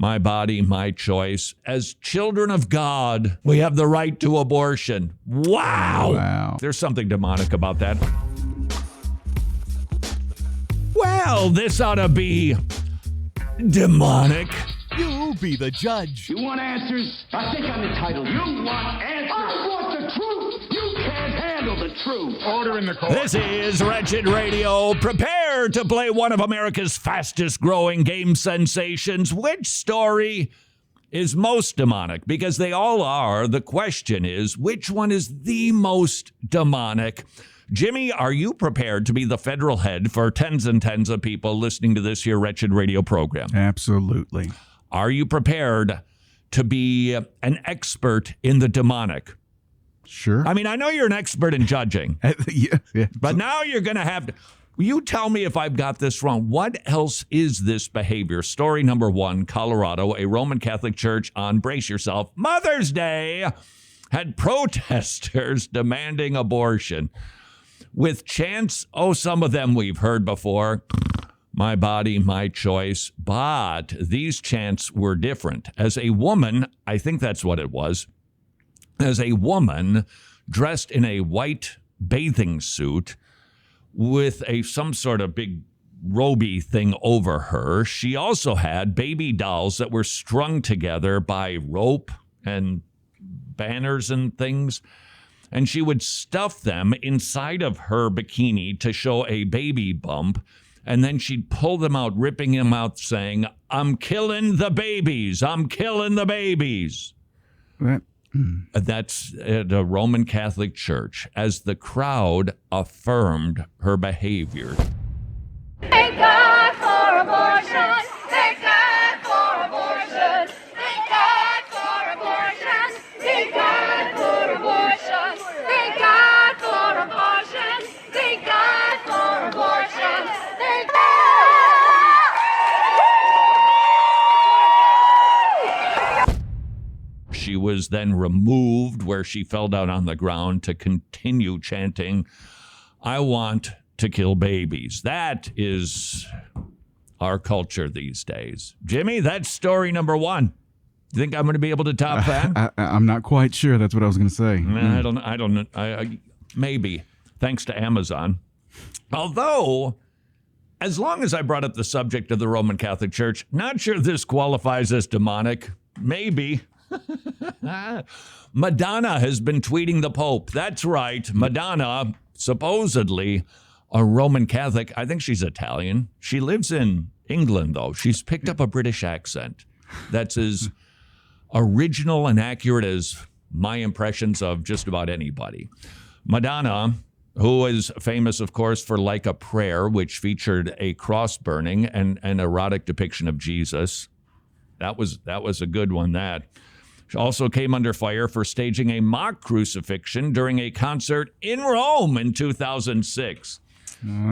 My body, my choice. As children of God, we have the right to abortion. Wow. There's something demonic about that. Well, this ought to be demonic. You be the judge. You want answers? I think I'm entitled. You want answers? I want the truth. You can't handle the truth. Order in the court. This is Wretched Radio. Prepare to play one of America's fastest growing game sensations. Which story is most demonic? Because they all are. The question is, which one is the most demonic? Jimmy, are you prepared to be the federal head for tens and tens of people listening to this here Wretched Radio program? Absolutely. Are you prepared to be an expert in the demonic? Sure. I mean, I know you're an expert in judging, yeah. but now you're going to have to. You tell me if I've got this wrong. What else is this behavior? Story number 1, Colorado, a Roman Catholic church on, brace yourself, Mother's Day, had protesters demanding abortion. With chants, some of them we've heard before. My body, my choice. But these chants were different. As a woman, I think that's what it was. As a woman dressed in a white bathing suit with some sort of big roby thing over her, she also had baby dolls that were strung together by rope and banners and things. And she would stuff them inside of her bikini to show a baby bump. And then she'd pull them out, ripping them out, saying, I'm killing the babies. I'm killing the babies. That's at a Roman Catholic church as the crowd affirmed her behavior. Thank God for abortion. Thank God for abortion. Thank God for abortion. Thank God for abortion. Thank God for abortion. Thank God for abortion. Thank God. She was then removed where she fell down on the ground to continue chanting, I want to kill babies. That is our culture these days. Jimmy, that's story number 1. You think I'm going to be able to top that? I'm not quite sure. That's what I was going to say. I don't know. Maybe, thanks to Amazon. Although, as long as I brought up the subject of the Roman Catholic Church, not sure this qualifies as demonic. Maybe. Madonna has been tweeting the Pope. That's right. Madonna, supposedly a Roman Catholic. I think she's Italian. She lives in England, though. She's picked up a British accent. That's as original and accurate as my impressions of just about anybody. Madonna, who is famous, of course, for Like a Prayer, which featured a cross burning and an erotic depiction of Jesus. That was a good one, that. She also came under fire for staging a mock crucifixion during a concert in Rome in 2006.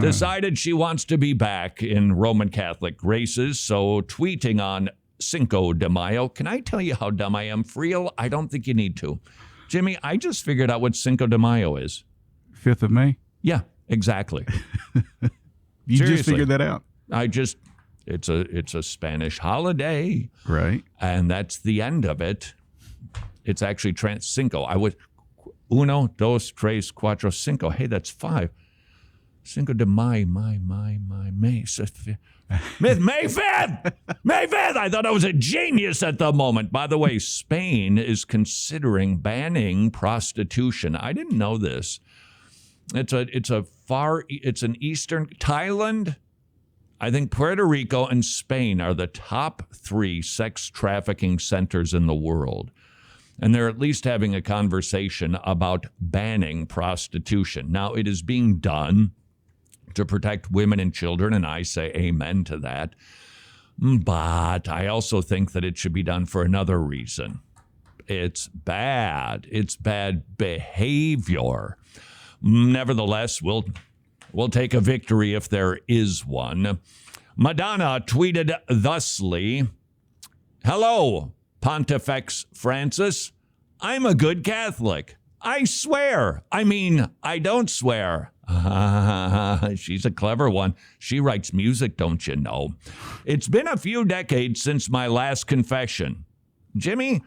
Decided she wants to be back in Roman Catholic graces, so tweeting on Cinco de Mayo. Can I tell you how dumb I am? Friel, I don't think you need to. Jimmy, I just figured out what Cinco de Mayo is. 5th of May? Yeah, exactly. You Seriously. just figured that out? It's a Spanish holiday. Right. And that's the end of it. It's actually Cinco. Uno, dos, tres, cuatro, cinco. Hey, that's 5. Cinco de May, May 5th. May 5th! I thought I was a genius at the moment. By the way, Spain is considering banning prostitution. I didn't know this. It's an eastern Thailand. I think Puerto Rico and Spain are the top 3 sex trafficking centers in the world. And they're at least having a conversation about banning prostitution. Now, it is being done to protect women and children, and I say amen to that. But I also think that it should be done for another reason. It's bad. It's bad behavior. Nevertheless, we'll take a victory if there is one. Madonna tweeted thusly, "Hello, Pontifex Francis. I'm a good Catholic. I swear. I mean, I don't swear. She's a clever one. She writes music, don't you know? It's been a few decades since my last confession. Jimmy,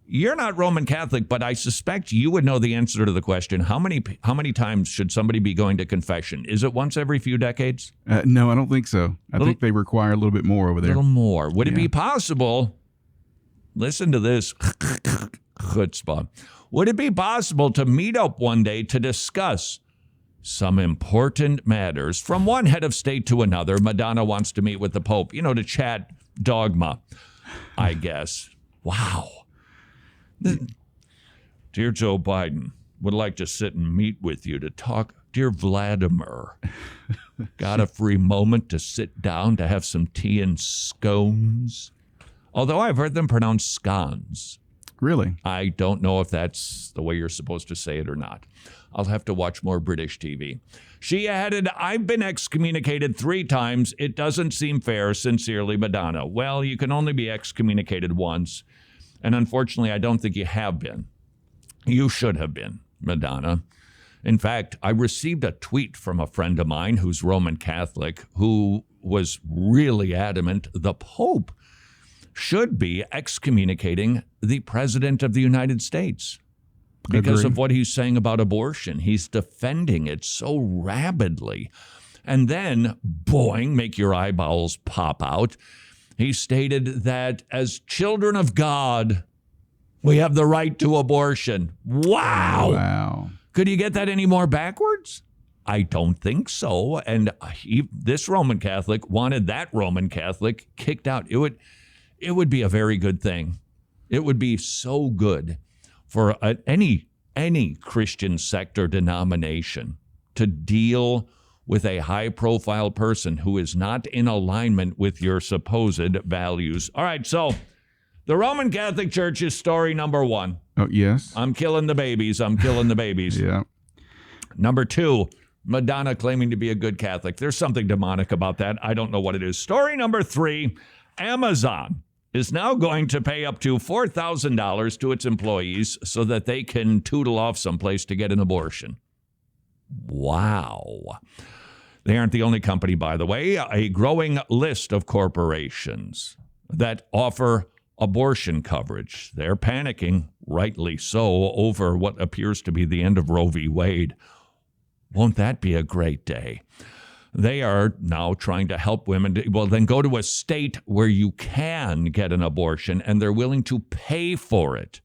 you're not Roman Catholic, but I suspect you would know the answer to the question. How many times should somebody be going to confession? Is it once every few decades? No, I don't think so. I think they require a little bit more over A there. little more. Would it be possible? Listen to this. Chutzpah. Would it be possible to meet up one day to discuss some important matters from one head of state to another? Madonna wants to meet with the Pope, to chat dogma, I guess. Wow. Dear Joe Biden, would like to sit and meet with you to talk. Dear Vladimir, got a free moment to sit down to have some tea and scones? Although I've heard them pronounced scones. Really? I don't know if that's the way you're supposed to say it or not. I'll have to watch more British TV. She added, I've been excommunicated 3 times. It doesn't seem fair. Sincerely, Madonna. Well, you can only be excommunicated once. And unfortunately, I don't think you have been. You should have been, Madonna. In fact, I received a tweet from a friend of mine who's Roman Catholic who was really adamant the Pope should be excommunicating the President of the United States because of what he's saying about abortion. He's defending it so rabidly. And then, boing, make your eyeballs pop out. He stated that as children of God, we have the right to abortion. Wow. Wow. Could you get that any more backwards? I don't think so. And this Roman Catholic wanted that Roman Catholic kicked out. It would be a very good thing. It would be so good for any Christian sect or denomination to deal with a high-profile person who is not in alignment with your supposed values. All right, so the Roman Catholic Church is story number 1. Oh, yes. I'm killing the babies. Yeah. Number 2, Madonna claiming to be a good Catholic. There's something demonic about that. I don't know what it is. Story number 3, Amazon is now going to pay up to $4,000 to its employees so that they can tootle off someplace to get an abortion. Wow. They aren't the only company, by the way. A growing list of corporations that offer abortion coverage. They're panicking, rightly so, over what appears to be the end of Roe v. Wade. Won't that be a great day? They are now trying to help women. Then go to a state where you can get an abortion, and they're willing to pay for it.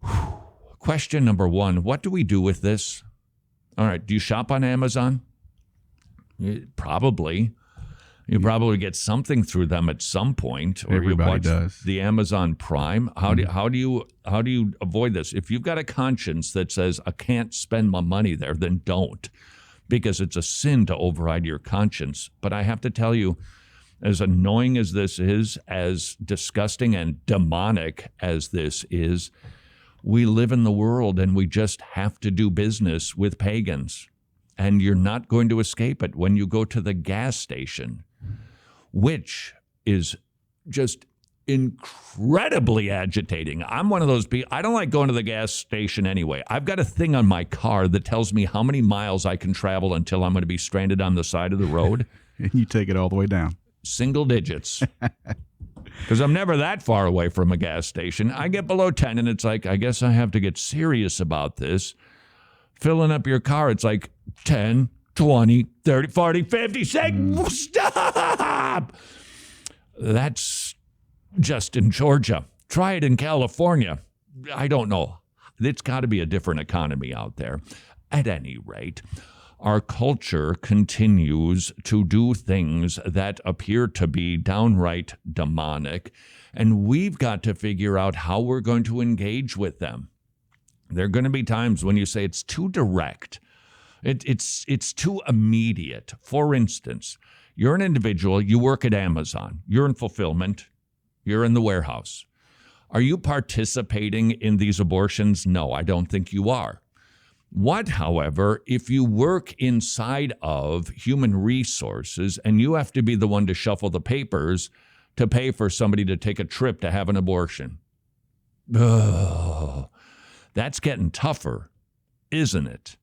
Whew. Question number 1, what do we do with this? All right, do you shop on Amazon? Probably. You probably get something through them at some point, or Everybody you watch does. the Amazon Prime. How do you avoid this? If you've got a conscience that says I can't spend my money there, then don't, because it's a sin to override your conscience. But I have to tell you, as annoying as this is, as disgusting and demonic as this is, we live in the world and we just have to do business with pagans. And you're not going to escape it when you go to the gas station, which is just incredibly agitating. I'm one of those people. I don't like going to the gas station anyway. I've got a thing on my car that tells me how many miles I can travel until I'm going to be stranded on the side of the road. And you take it all the way down. Single digits. Because I'm never that far away from a gas station. I get below 10 and it's like, I guess I have to get serious about this. Filling up your car, it's like 10, 20, 30, 40, 50. Stop! That's just in Georgia. Try it in California. I don't know. It's got to be a different economy out there. At any rate, our culture continues to do things that appear to be downright demonic, and we've got to figure out how we're going to engage with them. There are going to be times when you say it's too direct. It's too immediate. For instance, you're an individual, you work at Amazon, you're in fulfillment, you're in the warehouse. Are you participating in these abortions? No, I don't think you are. What, however, if you work inside of human resources and you have to be the one to shuffle the papers to pay for somebody to take a trip to have an abortion? Oh, that's getting tougher, isn't it?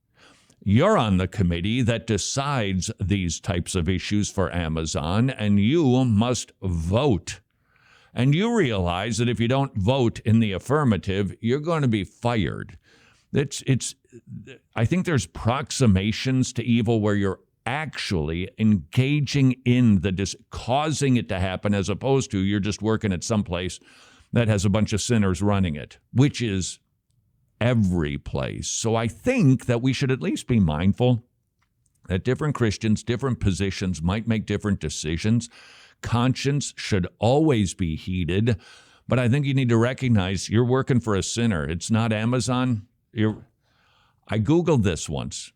You're on the committee that decides these types of issues for Amazon, and you must vote. And you realize that if you don't vote in the affirmative, you're going to be fired. I think there's approximations to evil where you're actually engaging in causing it to happen, as opposed to you're just working at some place that has a bunch of sinners running it, which is every place. So I think that we should at least be mindful that different Christians, different positions might make different decisions. Conscience should always be heeded, but I think you need to recognize you're working for a sinner. It's not Amazon. I Googled this once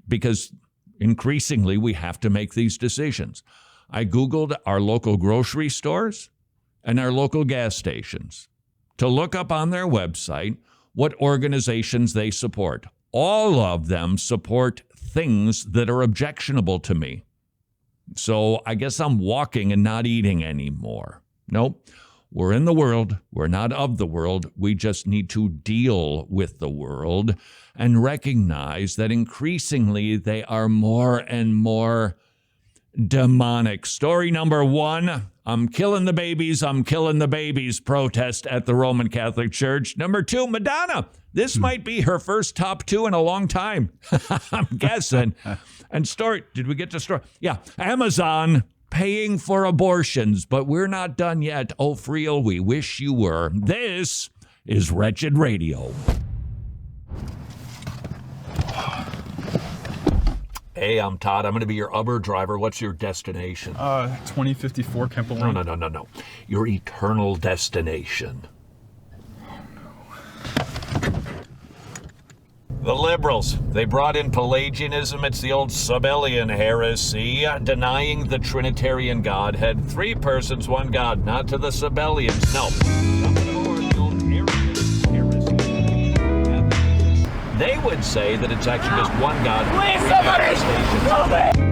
because increasingly we have to make these decisions. I Googled our local grocery stores and our local gas stations to look up on their website what organizations they support. All of them support things that are objectionable to me. So I guess I'm walking and not eating anymore. Nope. We're in the world. We're not of the world. We just need to deal with the world and recognize that increasingly they are more and more demonic. Story number 1, I'm killing the babies protest at the Roman Catholic Church. Number 2, Madonna. This might be her first top 2 in a long time. I'm guessing. And story, did we get to story? Yeah, Amazon paying for abortions, but we're not done yet. Oh, Friel, we wish you were. This is Wretched Radio. Hey, I'm Todd. I'm going to be your Uber driver. What's your destination? 2054 Kemple Lane. No. Your eternal destination. The liberals, they brought in Pelagianism. It's the old Sabellian heresy, denying the Trinitarian Godhead. 3 persons, 1 God, not to the Sabellians. No. They would say that it's actually just 1 God. Please, somebody!